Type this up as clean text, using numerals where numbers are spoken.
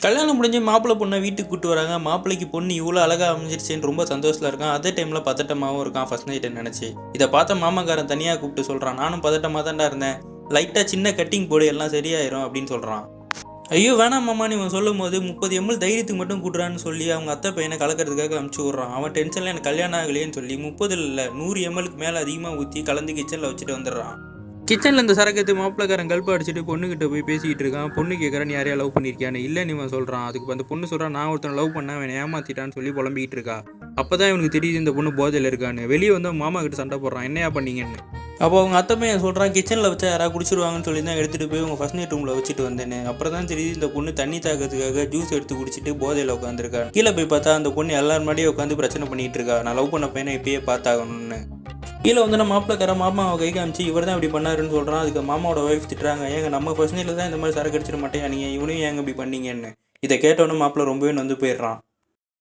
கல்யாணம் முடிஞ்சு மாப்பிள்ளை பொண்ணை வீட்டுக்கு கூட்டு வராங்க. மாப்பிள்ளைக்கு பொண்ணு இவ்வளோ அழகாக அமைஞ்சிருச்சுன்னு ரொம்ப சந்தோஷத்தில் இருக்கான். அதே டைமில் பதட்டமாகவும் இருக்கான் ஃபர்ஸ்ட் நைட்டை நினச்சி. இதை பார்த்த மாமக்காரன் தனியாக கூப்பிட்டு சொல்கிறான், நானும் பதட்டமாக தான்டா இருந்தேன், லைட்டாக சின்ன கட்டிங் போடு எல்லாம் சரியாயிரும் அப்படின்னு சொல்கிறான். ஐயோ வேணாம் மாமான்னு இவன் சொல்லும் போது 30 ml தைரியத்துக்கு மட்டும் கூட்டுறான்னு சொல்லி அவங்க அத்தை பையனை கலக்கிறதுக்காக அமுச்சு விட்றான். அவன் டென்ஷனில் எனக்கு கல்யாணம் ஆகலையேன்னு சொல்லி 30 இல்லை 100 ml மேலே அதிகமாக ஊற்றி கலந்து கிச்சனில் வச்சுட்டு வந்துடுறான். கிச்சனில் இந்த சரக்கத்து மாப்பிள்ளக்காரன் கல்பு அடிச்சுட்டு பொண்ணுக்கிட்ட போய் பேசிக்கிட்டு இருக்கான். பொண்ணு கேட்குறான், யாரையா லவ் பண்ணியிருக்கியான்னு. இல்லைன்னு இவன் சொல்கிறான். அதுக்கு அந்த பொண்ணு சொல்கிறான், நான் ஒருத்தனை லவ் பண்ணேன், அவன் ஏமாற்றிட்டான்னு சொல்லி புலம்பிக்கிட்டு இருக்கா. அப்போ தான் இவனுக்கு தெரியுது இந்த பொண்ணு போதையில் இருக்கான்னு. வெளியே வந்து மாமா கிட்ட சண்டை போடுறான், என்னையா பண்ணீங்கன்னு. அப்போ அவங்க அத்தை பையன் சொல்கிறான், கிச்சனில் வச்சா யாராவது குடிச்சிருவாங்கன்னு சொல்லி தான் எடுத்துகிட்டு போய் உங்கள் ஃபர்ஸ்ட் நைட் ரூமில் வச்சுட்டு வந்தேன்னு. அப்புறம் தான் தெரியுது இந்த பொண்ணு தண்ணி தாக்கிறதுக்காக ஜூஸ் எடுத்து குடிச்சிட்டு போதையில் உட்காந்துருக்கா. கீழே போய் பார்த்தா அந்த பொண்ணு எல்லாரும் முன்னாடியே உட்காந்து பிரச்சனை பண்ணிகிட்டு இருக்கா, நான் லவ் பண்ண பையனை இப்பயே பார்த்தாகணும்னு. கீழே வந்து நான் மாப்பிள்ளக்கார மாமாவை கை காமிச்சு இவர் தான் இப்படி பண்ணாருன்னு சொல்கிறான். அதுக்கு மாமாவோட ஒய்ஃப் திட்டுறாங்க, ஏங்க நம்ம ஃபர்ஸ்ட் நைட்டில் தான் இந்த மாதிரி சரக்கு அடிச்சிட மாட்டேன், நீங்கள் இவனையும் ஏங்க இப்படி பண்ணீங்கன்னு. இதை கேட்டோன்னு மாப்பிள்ளை ரொம்பவே நொந்து போயிடுறான்.